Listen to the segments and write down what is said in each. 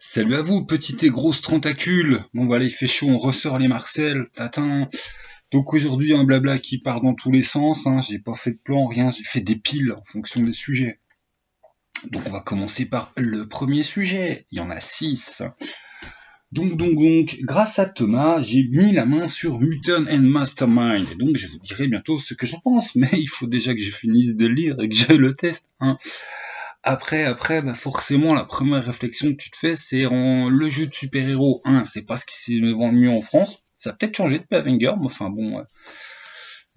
Salut à vous, petite et grosse tentacule. Bon voilà, il fait chaud, on ressort les Marcel, tatin. Donc aujourd'hui, un blabla qui part dans tous les sens, hein. J'ai pas fait de plan, rien, j'ai fait des piles en fonction des sujets. Donc on va commencer par le premier sujet. Il y en a 6. Donc, grâce à Thomas, j'ai mis la main sur Mutant and Mastermind. Et donc je vous dirai bientôt ce que j'en pense, mais il faut déjà que je finisse de lire et que je le teste, hein. Après, bah forcément, la première réflexion que tu te fais, c'est le jeu de super-héros. C'est pas ce qui s'est vendu le mieux en France. Ça a peut-être changé depuis Avenger, mais enfin bon,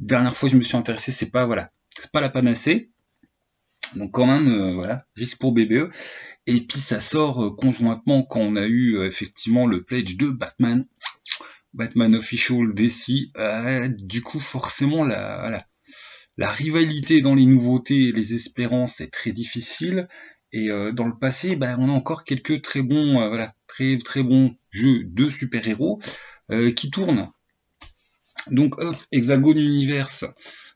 dernière fois que je me suis intéressé, c'est pas la panacée. Donc quand même, voilà, risque pour BBE. Et puis ça sort conjointement quand on a eu effectivement le pledge de Batman Official DC. Du coup, forcément, la rivalité dans les nouveautés et les espérances est très difficile. Et dans le passé, on a encore quelques très bons, très bons jeux de super-héros qui tournent. Donc Hexagon Universe,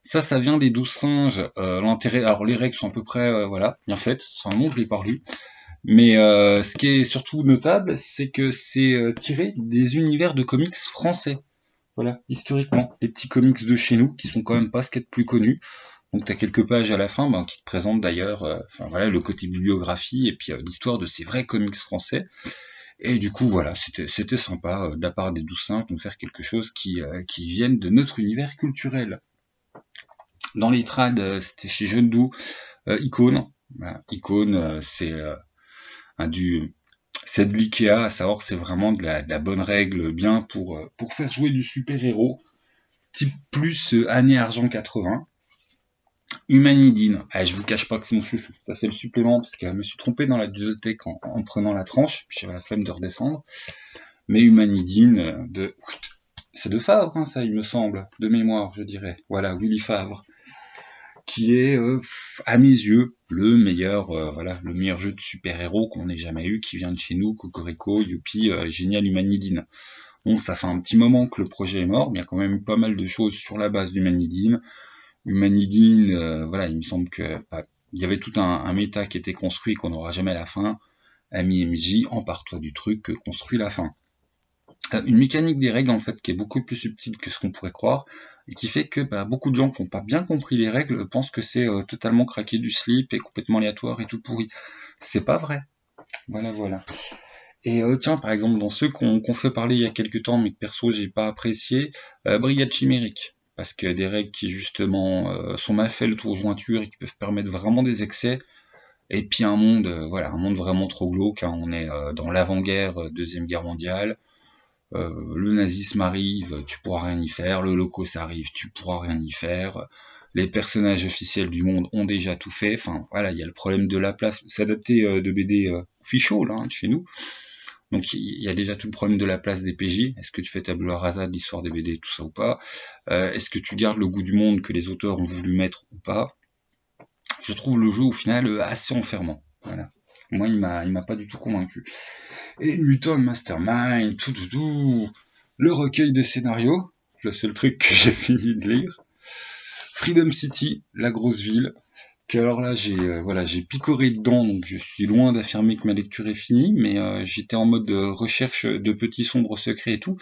ça vient des 12 singes. L'intérêt, alors les règles sont à peu près, bien faites. C'est un nom, je l'ai pas lu. Mais ce qui est surtout notable, c'est que c'est tiré des univers de comics français. Voilà, historiquement, les petits comics de chez nous, qui sont quand même pas ce qu'il y a de plus connu. Donc tu as quelques pages à la fin qui te présentent d'ailleurs le côté bibliographie et puis l'histoire de ces vrais comics français. Et du coup voilà, c'était sympa de la part des 12 singes de nous faire quelque chose qui vienne de notre univers culturel. Dans les trades, c'était chez Jeune Doux, Icône. Voilà, Icône, c'est de l'Ikea, à savoir c'est vraiment de la bonne règle bien pour faire jouer du super-héros, type plus année argent 80. Humanidine. Je vous cache pas que c'est mon chouchou. Ça, c'est le supplément, parce que je me suis trompé dans la bibliothèque en prenant la tranche. J'avais la flemme de redescendre. Mais Humanidine, c'est de Favre, ça, il me semble. De mémoire, je dirais. Voilà, Willy Favre. Qui est, à mes yeux, le meilleur jeu de super-héros qu'on ait jamais eu, qui vient de chez nous, Cocorico, Youpi, génial Humanidine. Bon, ça fait un petit moment que le projet est mort, mais il y a quand même eu pas mal de choses sur la base d'Humanidine. Humanidine, il me semble que il y avait tout un méta qui était construit qu'on n'aura jamais à la fin. Ami MJ, empare-toi du truc, construit la fin. Une mécanique des règles en fait qui est beaucoup plus subtile que ce qu'on pourrait croire et qui fait que beaucoup de gens qui n'ont pas bien compris les règles pensent que c'est totalement craqué du slip et complètement aléatoire et tout pourri. C'est pas vrai. Voilà. Et tiens, par exemple, dans ceux qu'on fait parler il y a quelques temps, mais que perso j'ai pas apprécié, Brigade Chimérique. Parce qu'il y a des règles qui justement sont mal faites autour de jointure et qui peuvent permettre vraiment des excès. Et puis un monde vraiment trop glauque, hein. On est dans l'avant-guerre, Deuxième Guerre mondiale. Le nazisme arrive, tu pourras rien y faire. Le Holocauste arrive, tu pourras rien y faire. Les personnages officiels du monde ont déjà tout fait. Enfin, voilà, il y a le problème de la place. C'est adapté de BD official, hein, de chez nous. Donc il y a déjà tout le problème de la place des PJ. Est-ce que tu fais tabula rasa de l'histoire des BD, tout ça ou pas? Est-ce que tu gardes le goût du monde que les auteurs ont voulu mettre ou pas? Je trouve le jeu au final assez enfermant. Voilà. Moi, il m'a pas du tout convaincu. Et Mutant Mastermind, tout, le recueil des scénarios, le seul truc que j'ai fini de lire. Freedom City, la grosse ville, que alors là j'ai picoré dedans, donc je suis loin d'affirmer que ma lecture est finie, mais j'étais en mode recherche de petits sombres secrets et tout,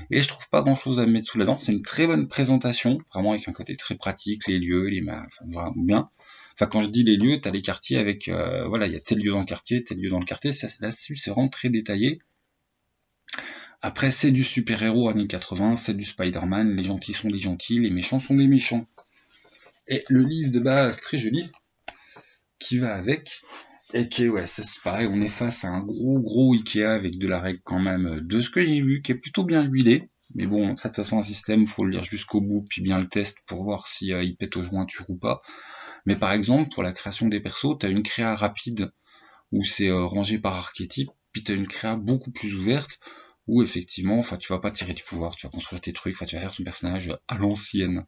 et je trouve pas grand chose à mettre sous la dent. C'est une très bonne présentation, vraiment avec un côté très pratique, les lieux, les maps, vraiment bien. Enfin, quand je dis les lieux, t'as les quartiers avec il y a tel lieu dans le quartier, tel lieu dans le quartier, là-dessus c'est vraiment très détaillé. Après, c'est du super-héros années 80, c'est du Spider-Man, les gentils sont des gentils, les méchants sont des méchants. Et le livre de base, très joli, qui va avec, et qui est, ça c'est pareil, on est face à un gros Ikea avec de la règle quand même, de ce que j'ai vu, qui est plutôt bien huilé. Mais bon, ça de toute façon un système, faut le lire jusqu'au bout, puis bien le test pour voir si il pète aux jointures ou pas. Mais par exemple, pour la création des persos, t'as une créa rapide, où c'est rangé par archétype, puis t'as une créa beaucoup plus ouverte, où effectivement, tu vas pas tirer du pouvoir, tu vas construire tes trucs, tu vas faire ton personnage à l'ancienne.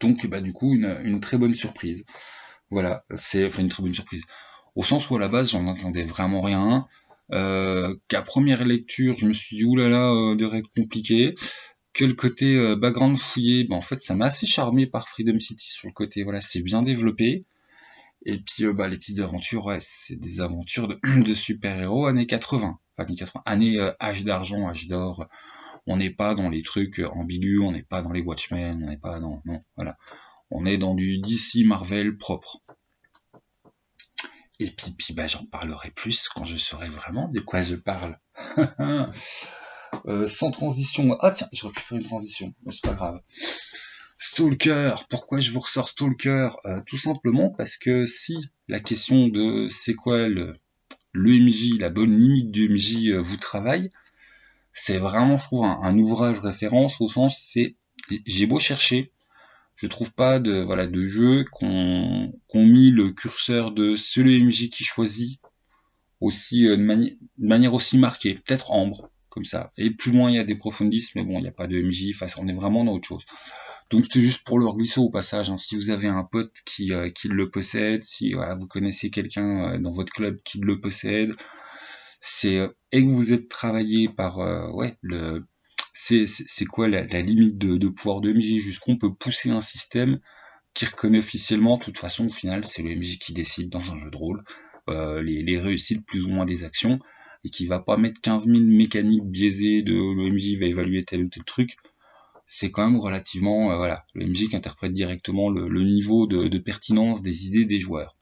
Donc, du coup, une très bonne surprise. Voilà, une très bonne surprise. Au sens où à la base, j'en entendais vraiment rien. Qu'à première lecture, je me suis dit oulala, de règles compliquées. Que le côté background fouillé, en fait, ça m'a assez charmé par Freedom City sur le côté, voilà, c'est bien développé. Et puis les petites aventures, ouais, c'est des aventures de super-héros années 80. Enfin, années 80, années âge d'argent, âge d'or. On n'est pas dans les trucs ambigus, on n'est pas dans les Watchmen, on n'est pas dans... Non, voilà. On est dans du DC Marvel propre. Et puis j'en parlerai plus quand je saurai vraiment de quoi je parle. Sans transition. Ah tiens, j'aurais pu faire une transition, mais c'est pas grave. Stalker, pourquoi je vous ressors Stalker Tout simplement parce que si la question de c'est quoi le MJ, la bonne limite du MJ vous travaille, c'est vraiment, je trouve, un ouvrage référence au sens, j'ai beau chercher, je trouve pas de jeu qu'on mis le curseur de c'est le MJ qui choisit aussi de manière aussi marquée, peut-être Ambre, comme ça. Et plus loin, il y a des profondistes, mais bon, il n'y a pas de MJ, enfin, on est vraiment dans autre chose. Donc c'est juste pour le glisser au passage, hein. Si vous avez un pote qui le possède, si vous connaissez quelqu'un dans votre club qui le possède, et que vous êtes travaillé par c'est quoi la limite de pouvoir de MJ, jusqu'où on peut pousser un système qui reconnaît officiellement, de toute façon au final c'est le MJ qui décide dans un jeu de rôle les réussites plus ou moins des actions, et qui va pas mettre 15 000 mécaniques biaisées de le MJ va évaluer tel ou tel truc. C'est quand même relativement le MJ qui interprète directement le niveau de pertinence des idées des joueurs,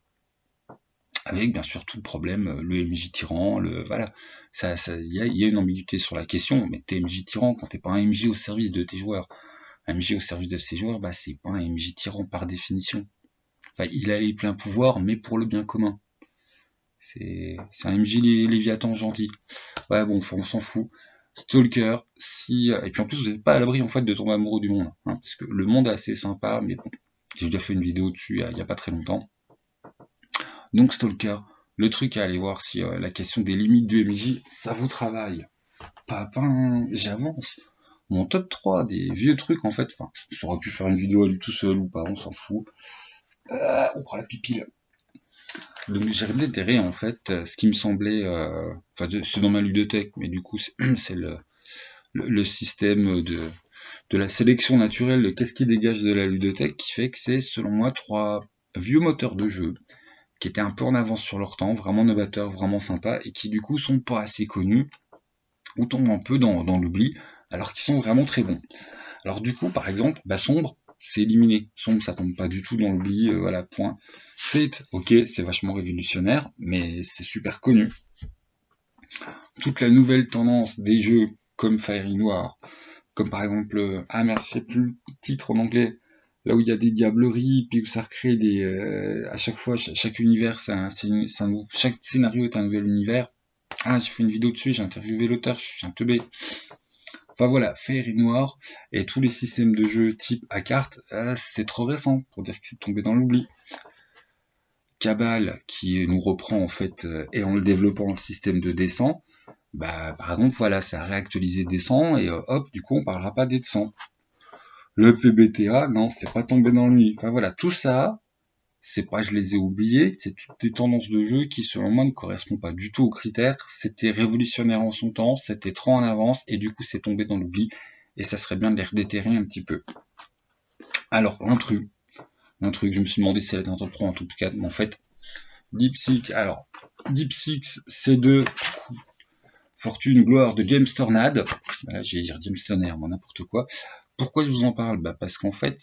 avec bien sûr tout le problème, le MJ tyran, il y a une ambiguïté sur la question, mais t'es MJ tyran quand t'es pas un MJ au service de tes joueurs. Un MJ au service de ses joueurs, c'est pas un MJ tyran par définition. Enfin, il a les pleins pouvoirs, mais pour le bien commun. C'est un MJ Léviathan gentil. Ouais, bon, on s'en fout. Stalker, et puis en plus vous n'êtes pas à l'abri en fait de tomber amoureux du monde, hein, parce que le monde est assez sympa, mais bon, j'ai déjà fait une vidéo dessus il y a pas très longtemps. Donc Stalker, le truc à aller voir si la question des limites du MJ, ça vous travaille. Papin, j'avance. Mon top 3 des vieux trucs en fait, enfin, ça aurait pu faire une vidéo à lui tout seul ou pas, on s'en fout. On prend la pipille. Donc j'ai redéterré en fait ce qui me semblait, c'est dans ma ludothèque, mais du coup c'est le système de la sélection naturelle de qu'est-ce qui dégage de la ludothèque, qui fait que c'est selon moi 3 vieux moteurs de jeu qui étaient un peu en avance sur leur temps, vraiment novateurs, vraiment sympas, et qui du coup sont pas assez connus, ou tombent un peu dans l'oubli, alors qu'ils sont vraiment très bons. Alors du coup, par exemple, Sombre, c'est éliminé. Sombre, ça tombe pas du tout dans l'oubli, point. Fate, ok, c'est vachement révolutionnaire, mais c'est super connu. Toute la nouvelle tendance des jeux comme Fairy Noir, comme par exemple, je sais plus le titre en anglais, là où il y a des diableries, puis où ça recrée à chaque fois, chaque univers, chaque scénario est un nouvel univers. J'ai fait une vidéo dessus, j'ai interviewé l'auteur, je suis un teubé. Enfin voilà, Fairy Noir et tous les systèmes de jeu type à carte, c'est trop récent pour dire que c'est tombé dans l'oubli. Cabal qui nous reprend en fait et en le développant le système de descent, par exemple voilà, ça a réactualisé descent et hop, du coup on parlera pas des descents. Le PBTA, non, c'est pas tombé dans l'oubli. Enfin voilà, tout ça, c'est pas je les ai oubliés, c'est toutes des tendances de jeu qui selon moi ne correspondent pas du tout aux critères. C'était révolutionnaire en son temps, c'était trop en avance et du coup c'est tombé dans l'oubli, et ça serait bien de les redéterrer un petit peu. Alors un truc, je me suis demandé si elle était en top 3 en top 4, mais en fait Deep Six, c'est de Fortune, Gloire de James Tornade. Voilà, j'ai dire James Turner, moi n'importe quoi. Pourquoi je vous en parle? Parce qu'en fait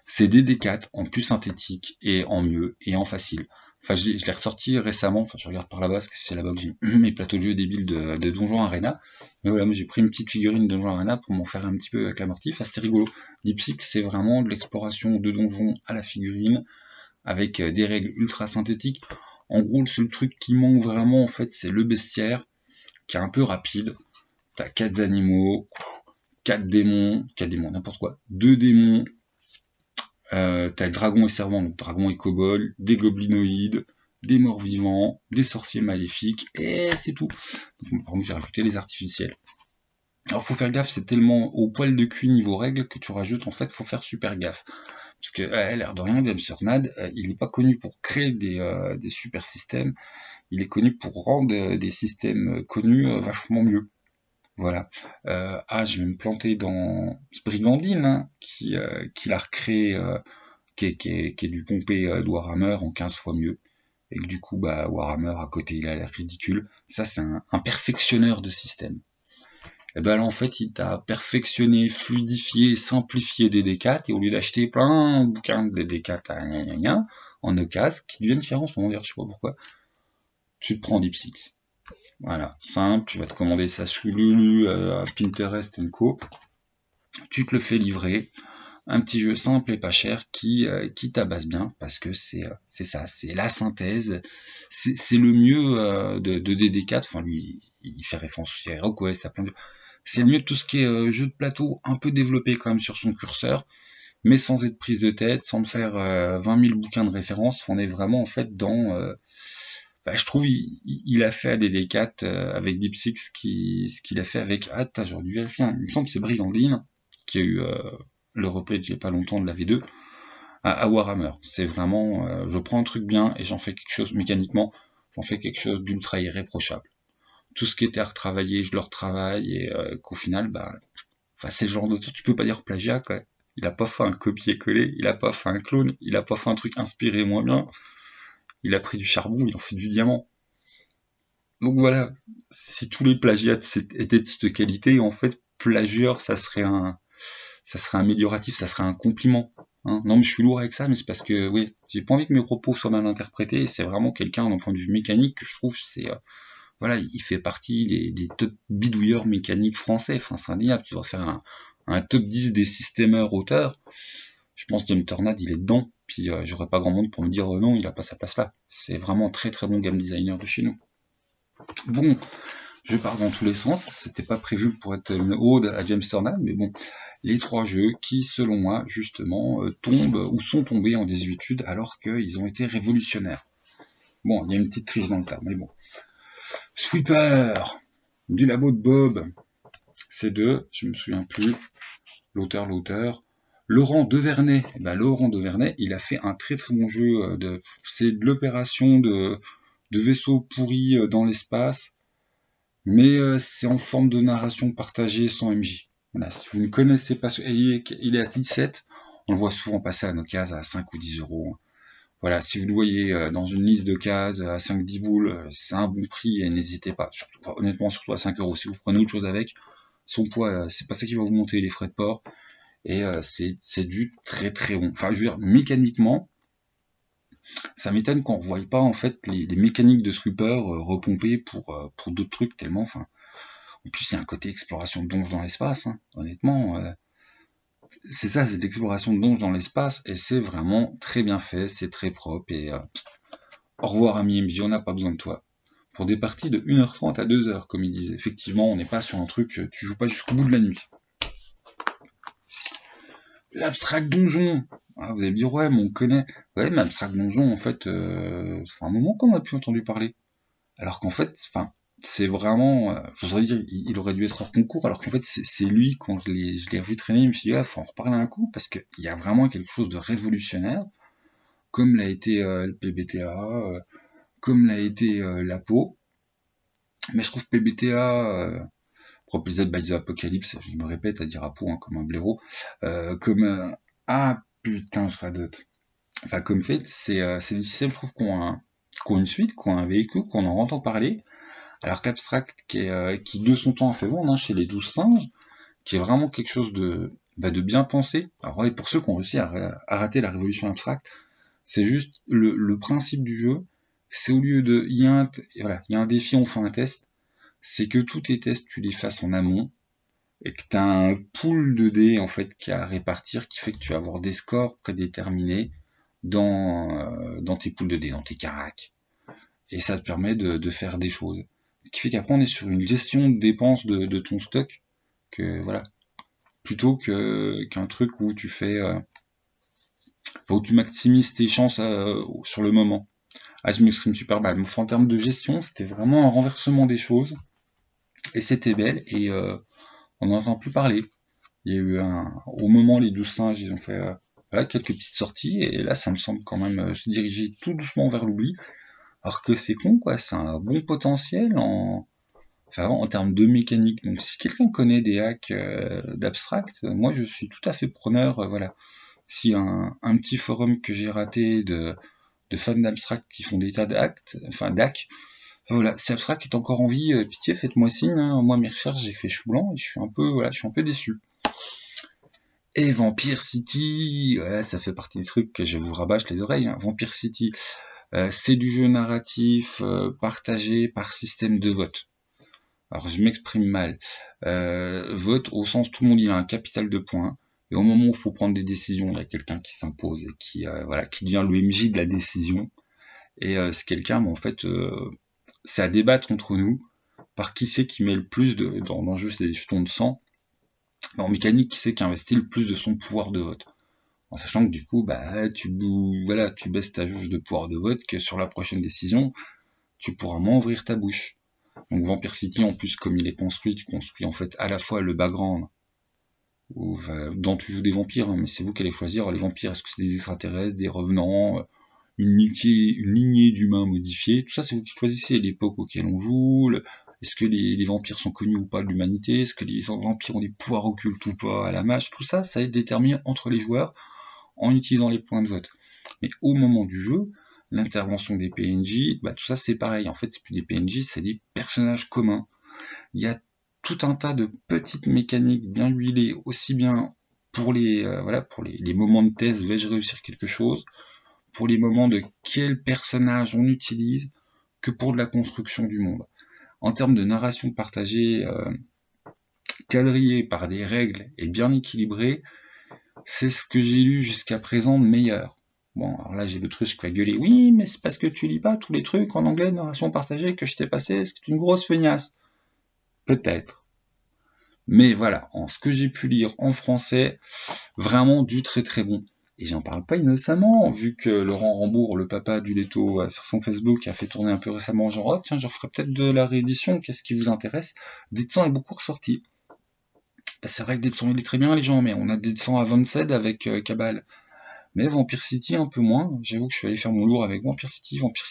c'est DD4 en plus synthétique et en mieux et en facile. Enfin, je l'ai ressorti récemment, enfin, je regarde par là-bas parce que c'est là-bas que j'ai mes plateaux de jeux débiles de Donjon Arena. Mais voilà, moi j'ai pris une petite figurine de Donjon Arena pour m'en faire un petit peu avec la mortive. Enfin, c'était rigolo. Deep Six, c'est vraiment de l'exploration de donjons à la figurine avec des règles ultra synthétiques. En gros, le seul truc qui manque vraiment, en fait, c'est le bestiaire qui est un peu rapide. T'as 4 animaux, 4 démons, n'importe quoi, 2 démons. T'as dragon et servant, donc dragon et kobold, des goblinoïdes, des morts vivants, des sorciers maléfiques, et c'est tout. Donc, par contre, j'ai rajouté les artificiels. Alors faut faire gaffe, c'est tellement au poil de cul niveau règles que tu rajoutes, en fait, faut faire super gaffe. Parce que, l'air de rien, James Tornade, il n'est pas connu pour créer des super systèmes, il est connu pour rendre des systèmes connus vachement mieux. Voilà. Je vais me planter dans Brigandine, hein, qui l'a recréé qui est du pompé de Warhammer en 15 fois mieux. Et que du coup, bah, Warhammer à côté, il a l'air ridicule. Ça, c'est un perfectionneur de système. Et ben là, en fait, il t'a perfectionné, fluidifié, simplifié des D4, et au lieu d'acheter plein de bouquins de D4 en occasion, qui deviennent chers en ce moment, d'ailleurs, je sais pas pourquoi, tu te prends DeepSix. Voilà, simple, tu vas te commander ça sous Lulu, Pinterest & Co. Tu te le fais livrer, un petit jeu simple et pas cher qui tabasse bien, parce que c'est ça, c'est la synthèse, c'est le mieux de DD4, enfin lui, il fait référence aussi à HeroQuest, à plein de... C'est le mieux de tout ce qui est jeu de plateau, un peu développé quand même sur son curseur, mais sans être prise de tête, sans me faire 20 000 bouquins de référence, on est vraiment en fait dans... bah, je trouve il a fait à DD4 avec DeepSix ce qu'il a fait avec... Ah, j'aurais dû vérifier, il me semble que c'est Brigandine, qui a eu le replay il y a pas longtemps de la V2, à Warhammer. C'est vraiment... je prends un truc bien et j'en fais quelque chose mécaniquement, j'en fais quelque chose d'ultra irréprochable. Tout ce qui était à retravailler, je le retravaille, et qu'au final, bah... Enfin, c'est le genre de truc, tu peux pas dire plagiat, quoi. Il a pas fait un copier-coller, il a pas fait un clone, il a pas fait un truc inspiré moins bien. Il a pris du charbon, il en fait du diamant. Donc voilà, si tous les plagiats étaient de cette qualité, en fait, plagieur, ça serait amélioratif, ça serait un compliment. Hein. Non, mais je suis lourd avec ça, mais c'est parce que, oui, j'ai pas envie que mes propos soient mal interprétés, et c'est vraiment quelqu'un, d'un point de vue mécanique, que je trouve, voilà, il fait partie des top bidouilleurs mécaniques français. Enfin, c'est indéniable, tu dois faire un top 10 des systémeurs auteurs. Je pense que James Tornade, il est dedans, puis j'aurais pas grand monde pour me dire non, il a pas sa place là. C'est vraiment un très très bon game designer de chez nous. Bon, je pars dans tous les sens, c'était pas prévu pour être une ode à James Tornade, mais bon, les trois jeux qui, selon moi, justement, tombent ou sont tombés en désuétude alors qu'ils ont été révolutionnaires. Bon, il y a une petite triche dans le tas, mais bon. Sweeper du labo de Bob, c'est deux, je me souviens plus, l'auteur. Laurent Devernay, Laurent Devernay, il a fait un très très bon jeu, c'est de l'opération de vaisseaux pourris dans l'espace, mais c'est en forme de narration partagée sans MJ. Voilà, si vous ne connaissez pas, il est à 17, on le voit souvent passer à nos cases à 5 ou 10 euros. Voilà, si vous le voyez dans une liste de cases à 5-10 boules, c'est un bon prix et n'hésitez pas. Surtout, honnêtement, surtout à 5 euros. Si vous prenez autre chose avec, son poids, c'est pas ça qui va vous monter les frais de port. Et c'est du très très bon. Enfin, je veux dire, mécaniquement, ça m'étonne qu'on ne revoie pas en fait les mécaniques de Sweeper repompées pour d'autres trucs tellement. Enfin, en plus, c'est un côté exploration de donjons dans l'espace. Hein. Honnêtement, c'est ça, c'est de l'exploration de donjons dans l'espace et c'est vraiment très bien fait, c'est très propre et au revoir ami MJ, on n'a pas besoin de toi. Pour des parties de 1h30 à 2h, comme il disait. Effectivement, on n'est pas sur un truc, tu joues pas jusqu'au bout de la nuit. L'abstract donjon. Ah, vous allez me dire, ouais, mais on connaît. Ouais, mais abstract donjon, en fait, ça fait un moment qu'on a pu entendu parler. Alors qu'en fait, enfin, c'est vraiment, j'oserais dire, il aurait dû être hors concours, alors qu'en fait, c'est lui, quand je l'ai revu traîner, je me suis dit, ah, faut en reparler un coup, parce qu'il y a vraiment quelque chose de révolutionnaire, comme l'a été le PBTA, comme l'a été l'APO. Mais je trouve PBTA, Proposed by the Apocalypse, je me répète à dire APO, hein, comme un blaireau, comme ah putain, je radote. Enfin, comme fait, c'est des systèmes, je trouve, qui ont une suite, qui ont un véhicule, qu'on en entend parler, alors qu'Abstract, qui de son temps a fait vendre hein, chez les 12 singes, qui est vraiment quelque chose de bien pensé. Alors, ouais, pour ceux qui ont réussi à rater la révolution Abstract, c'est juste le principe du jeu, c'est au lieu de... Il y a un défi, on fait un test, c'est que tous tes tests, tu les fasses en amont, et que tu as un pool de dés en fait qui a à répartir, qui fait que tu vas avoir des scores prédéterminés dans tes poules de dés, dans tes caracs. Et ça te permet de faire des choses. Ce qui fait qu'après on est sur une gestion de dépenses de ton stock, que voilà, plutôt qu'un truc où tu fais où tu maximises tes chances sur le moment. Ah, je m'exprime super mal. Mais en termes de gestion, c'était vraiment un renversement des choses. Et c'était belle. Et on n'en entend plus parler. Il y a eu au moment, les 12 singes, ils ont fait voilà, quelques petites sorties. Et là, ça me semble quand même se diriger tout doucement vers l'oubli. Alors que c'est con, quoi. C'est un bon potentiel en termes de mécanique. Donc, si quelqu'un connaît des hacks d'abstract, moi, je suis tout à fait preneur. Voilà. Si un petit forum que j'ai raté de fans d'Abstract qui font des tas d'actes, enfin d'actes. Enfin, voilà, si Abstract est encore en vie, pitié, faites-moi signe. Hein. Moi, mes recherches, j'ai fait chou blanc et je suis un peu, voilà, je suis un peu déçu. Et Vampire City, ouais, ça fait partie des trucs que je vous rabâche les oreilles. Hein. Vampire City, c'est du jeu narratif partagé par système de vote. Alors je m'exprime mal. Vote au sens tout le monde il a un capital de points. Et au moment où il faut prendre des décisions, il y a quelqu'un qui s'impose et qui voilà, qui devient le MJ de la décision. Et c'est quelqu'un, mais en fait, c'est à débattre entre nous par qui c'est qui met le plus dans le jeu, c'est des jetons de sang. En mécanique, qui c'est qui investit le plus de son pouvoir de vote. En sachant que du coup, bah, tu baisses ta jauge de pouvoir de vote, que sur la prochaine décision, tu pourras moins ouvrir ta bouche. Donc Vampire City, en plus, comme il est construit, tu construis en fait à la fois le background, dont tu joues des vampires, hein, mais c'est vous qui allez choisir les vampires. Est-ce que c'est des extraterrestres, des revenants, une lignée d'humains modifiés? Tout ça, c'est vous qui choisissez l'époque auquel on joue. Est-ce que les vampires sont connus ou pas de l'humanité? Est-ce que les vampires ont des pouvoirs occultes ou pas à la mage? Tout ça, ça va être déterminé entre les joueurs en utilisant les points de vote. Mais au moment du jeu, l'intervention des PNJ, bah, tout ça c'est pareil. En fait, c'est plus des PNJ, c'est des personnages communs. Il y a tout un tas de petites mécaniques bien huilées, aussi bien pour les moments de test, vais-je réussir quelque chose, pour les moments de quel personnage on utilise, que pour de la construction du monde. En termes de narration partagée, quadrillée par des règles et bien équilibrée, c'est ce que j'ai lu jusqu'à présent de meilleur. Bon, alors là, j'ai le truc qui va gueuler. Oui, mais c'est parce que tu lis pas tous les trucs en anglais de narration partagée que je t'ai passé, c'est une grosse feignasse. Peut-être. Mais voilà, en ce que j'ai pu lire en français, vraiment du très très bon. Et j'en parle pas innocemment, vu que Laurent Rambourg, le papa du Leto, sur son Facebook, a fait tourner un peu récemment, genre, oh, tiens, j'en ferai peut-être de la réédition, qu'est-ce qui vous intéresse? Dead 100 est beaucoup ressorti. Bah, c'est vrai que Dead 100 il est très bien, les gens, mais on a Dead 100 Avanced avec Cabal. Mais Vampire City un peu moins. J'avoue que je suis allé faire mon lourd avec Vampire City. Vampire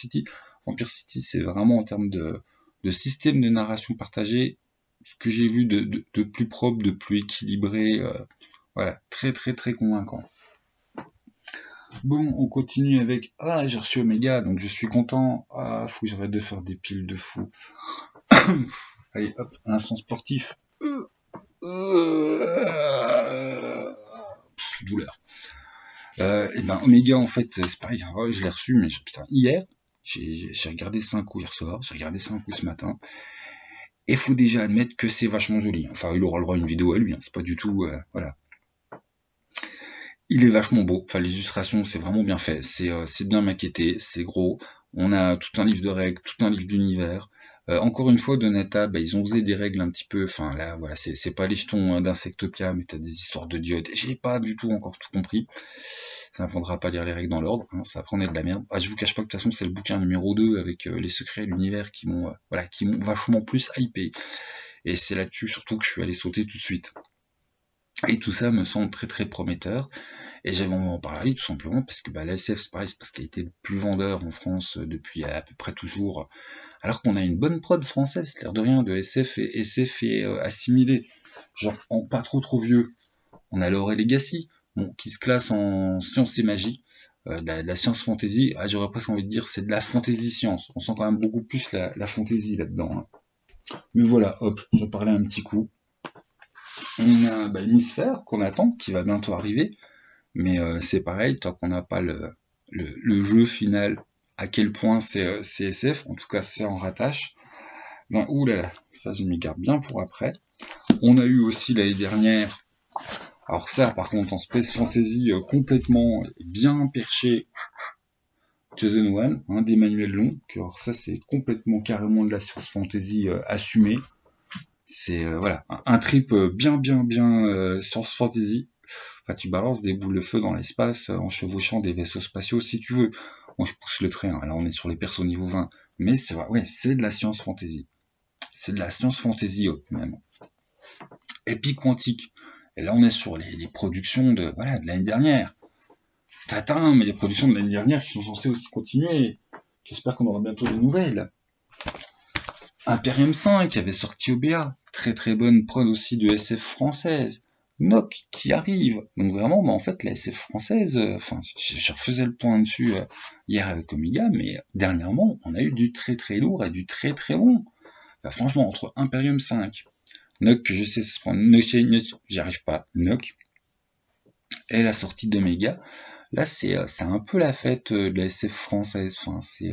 City, c'est vraiment en termes de système de narration partagée, ce que j'ai vu de plus propre, de plus équilibré. Voilà, très très très convaincant. Bon, on continue avec... Ah, j'ai reçu Omega, donc je suis content. Ah, faut que j'arrête de faire des piles de fou. Allez, hop, un instant sportif. Douleur. Et ben Omega en fait c'est pareil, je l'ai reçu mais putain hier j'ai regardé ça un coup hier soir, j'ai regardé ça un coup ce matin et faut déjà admettre que c'est vachement joli. Enfin il aura le droit à une vidéo à lui, hein. C'est pas du tout voilà. Il est vachement beau, enfin les illustrations c'est vraiment bien fait, c'est bien maquetté, c'est gros, on a tout un livre de règles, tout un livre d'univers. Encore une fois, Donata, bah, ils ont osé des règles un petit peu, enfin là, voilà, c'est pas les jetons d'Insectopia, mais t'as des histoires de diodes. J'ai pas du tout encore tout compris. Ça m'apprendra pas à lire les règles dans l'ordre, hein, ça apprenait de la merde. Ah, je vous cache pas que de toute façon, c'est le bouquin numéro 2 avec les secrets de l'univers qui m'ont vachement plus hypé. Et c'est là-dessus surtout que je suis allé sauter tout de suite. Et tout ça me semble très très prometteur. Et j'avais envie d'en parler tout simplement parce que la SF c'est pareil, c'est parce qu'elle a été le plus vendeur en France depuis à peu près toujours. Alors qu'on a une bonne prod française, l'air de rien, de SF et assimilé. Genre en pas trop vieux. On a Lore et Legacy, bon, qui se classe en science et magie. De la science fantasy, j'aurais presque envie de dire c'est de la fantasy science. On sent quand même beaucoup plus la fantasy là-dedans. Hein. Mais voilà, hop, je parlais un petit coup. On a Hémisphère qu'on attend, qui va bientôt arriver. Mais c'est pareil, tant qu'on n'a pas le jeu final, à quel point c'est SF, en tout cas c'est en rattache. Ben, oulala, ça je m'y garde bien pour après. On a eu aussi l'année dernière, alors ça par contre en Space Fantasy complètement bien perché, Chosen One, d'Emmanuel Long. Alors ça c'est complètement carrément de la Science Fantasy assumée. C'est voilà, un trip bien Science Fantasy. Enfin, tu balances des boules de feu dans l'espace en chevauchant des vaisseaux spatiaux si tu veux. Bon, je pousse le trait, hein. Là on est sur les persos niveau 20. Mais c'est vrai, ouais, c'est de la science fantasy. C'est de la science fantasy même. Épique quantique. Et là on est sur les productions de l'année dernière. Tatin, mais les productions de l'année dernière qui sont censées aussi continuer. J'espère qu'on aura bientôt des nouvelles. Imperium 5 qui avait sorti au BA. Très très bonne prod aussi de SF française. Nock qui arrive. Donc vraiment, en fait, la SF française, je refaisais le point dessus hier avec Omega, mais dernièrement, on a eu du très très lourd et du très très bon. Franchement, entre Imperium 5, Nock, que je sais, ça se prend j'y arrive pas, Nock, et la sortie d'Omega, là, c'est un peu la fête de la SF française. C'est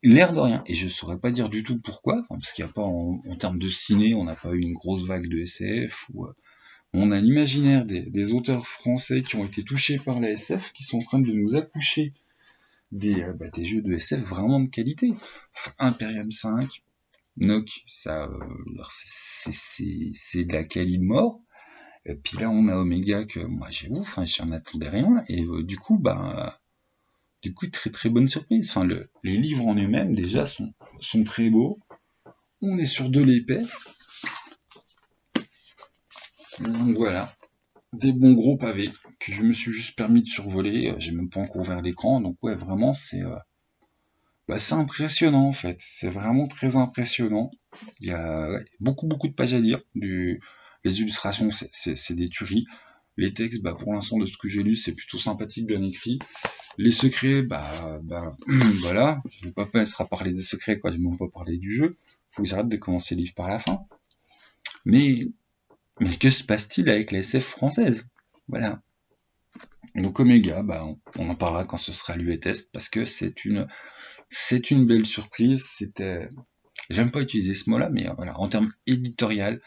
l'air de rien, et je saurais pas dire du tout pourquoi, parce qu'il n'y a pas en termes de ciné, on n'a pas eu une grosse vague de SF, ou on a l'imaginaire des auteurs français qui ont été touchés par la SF, qui sont en train de nous accoucher des jeux de SF vraiment de qualité. Imperium 5, Nock, ça, c'est de la qualité de mort. Et puis là, on a Omega que moi j'ai ouf, j'en attendais rien, et du coup, très très bonne surprise. Les livres en eux-mêmes déjà sont très beaux. On est sur de l'épais. Donc voilà, des bons gros pavés que je me suis juste permis de survoler. J'ai même pas encore ouvert l'écran, donc ouais, vraiment c'est impressionnant en fait. C'est vraiment très impressionnant. Il y a beaucoup beaucoup de pages à lire. Les illustrations, c'est des tueries. Les textes, pour l'instant de ce que j'ai lu, c'est plutôt sympathique, bien écrit. Les secrets, voilà, je vais pas mettre à parler des secrets, quoi, je vais même pas parler du jeu. Faut que j'arrête de commencer le livre par la fin. Mais que se passe-t-il avec la SF française? Voilà. Donc Omega, on en parlera quand ce sera lu et test, parce que c'est une belle surprise. J'aime pas utiliser ce mot-là, mais voilà, en termes éditorial,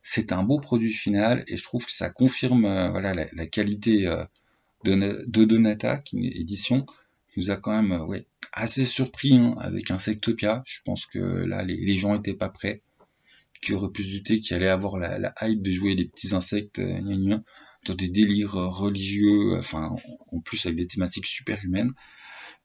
c'est un beau produit final, et je trouve que ça confirme la qualité de Donata, qui est une édition qui nous a quand même assez surpris avec Insectopia. Je pense que là, les gens étaient pas prêts, qui auraient pu se douter qu'il allait avoir la hype de jouer des petits insectes dans des délires religieux, en plus avec des thématiques super humaines.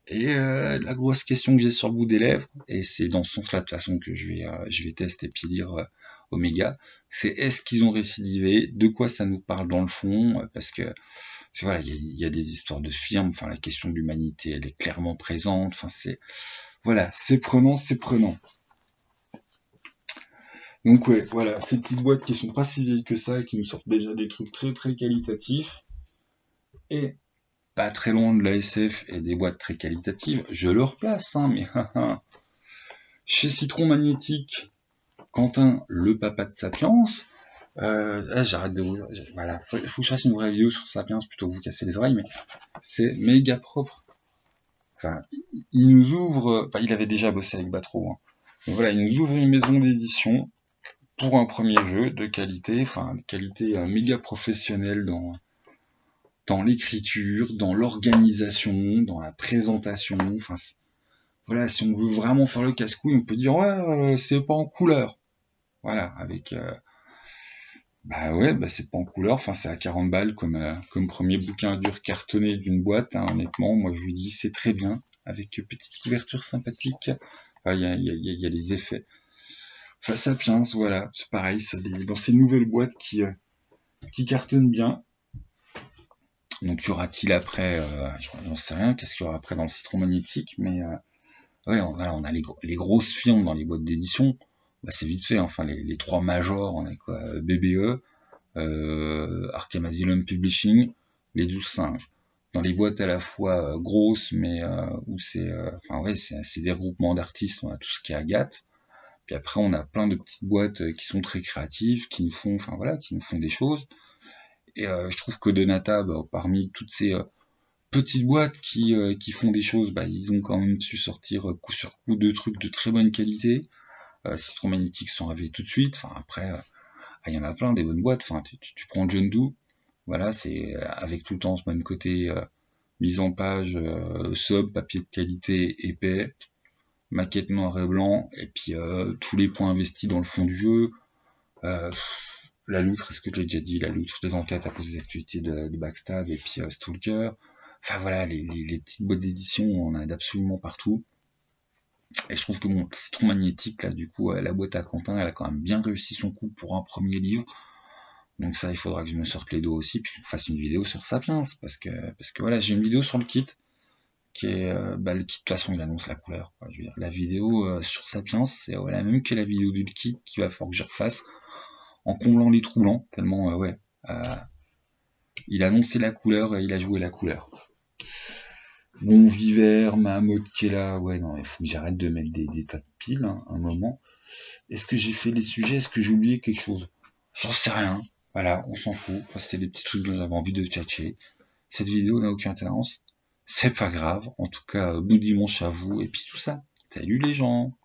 Et la grosse question que j'ai sur le bout des lèvres, et c'est dans ce sens-là de toute façon que je vais tester et puis lire Omega, c'est est-ce qu'ils ont récidivé, de quoi ça nous parle dans le fond, parce que voilà, il y a des histoires de firmes, la question de l'humanité, elle est clairement présente, c'est prenant, c'est prenant. Donc ouais, voilà, ces petites boîtes qui sont pas si vieilles que ça, et qui nous sortent déjà des trucs très très qualitatifs, et pas très loin de la SF et des boîtes très qualitatives, je le replace, mais chez Citron Magnétique, Quentin, le papa de Sapiens, j'arrête de vous... Voilà, faut que je fasse une vraie vidéo sur Sapiens plutôt que vous casser les oreilles, mais c'est méga propre. Il nous ouvre... il avait déjà bossé avec Batro, Donc voilà, il nous ouvre une maison d'édition pour un premier jeu de qualité, méga professionnelle dans l'écriture, dans l'organisation, dans la présentation, voilà, si on veut vraiment faire le casse-couille, on peut dire c'est pas en couleur. Voilà, avec c'est pas en couleur, c'est à 40 balles comme premier bouquin dur cartonné d'une boîte, honnêtement, moi je vous dis c'est très bien, avec petite couverture sympathique. Il y a les effets. Sapiens, voilà, c'est pareil, dans ces nouvelles boîtes qui cartonnent bien. Donc y aura-t-il après, j'en sais rien, qu'est-ce qu'il y aura après dans le Citron Magnétique, mais on a les grosses firmes dans les boîtes d'édition, c'est vite fait, les trois majors, on a quoi, BBE, Arkham Asylum Publishing, les 12 singes. Dans les boîtes à la fois grosses, mais où c'est des regroupements d'artistes, on a tout ce qui est Agathe. Puis après, on a plein de petites boîtes qui sont très créatives, qui nous font des choses. Et je trouve que Donata, parmi toutes ces petites boîtes qui font des choses, ils ont quand même su sortir coup sur coup de trucs de très bonne qualité. Citron Magnétique sont arrivés tout de suite. Après, il y en a plein des bonnes boîtes. Tu prends John Doe, voilà, c'est avec tout le temps ce même côté mise en page, sobre, papier de qualité épais, maquette noir et blanc, et puis tous les points investis dans le fond du jeu. La loutre, est-ce que je l'ai déjà dit, la loutre, je les en tête à cause des actualités de Backstab et puis Stalker. Voilà, les petites boîtes d'édition, on en a absolument partout. Et je trouve que mon Citron Magnétique, là, du coup, la boîte à Quentin, elle a quand même bien réussi son coup pour un premier livre. Donc ça, il faudra que je me sorte les dos aussi, puis que je fasse une vidéo sur Sapiens, parce que voilà, j'ai une vidéo sur le kit, qui est, le kit, de toute façon, il annonce la couleur, quoi. Je veux dire, la vidéo sur Sapiens, c'est la même que la vidéo du kit qu'il va falloir que je refasse, en comblant les trous blancs, tellement, Il a annoncé la couleur et il a joué la couleur. Bon, Viver, Mahamud qui est là, ouais, non, il faut que j'arrête de mettre des tas de piles, hein, un moment. Est-ce que j'ai fait les sujets? Est-ce que j'ai oublié quelque chose? J'en sais rien. Voilà, on s'en fout. Enfin, c'était les petits trucs dont j'avais envie de tchatcher. Cette vidéo n'a aucune intérêt. C'est pas grave. En tout cas, bon dimanche à vous. Et puis tout ça. Salut les gens!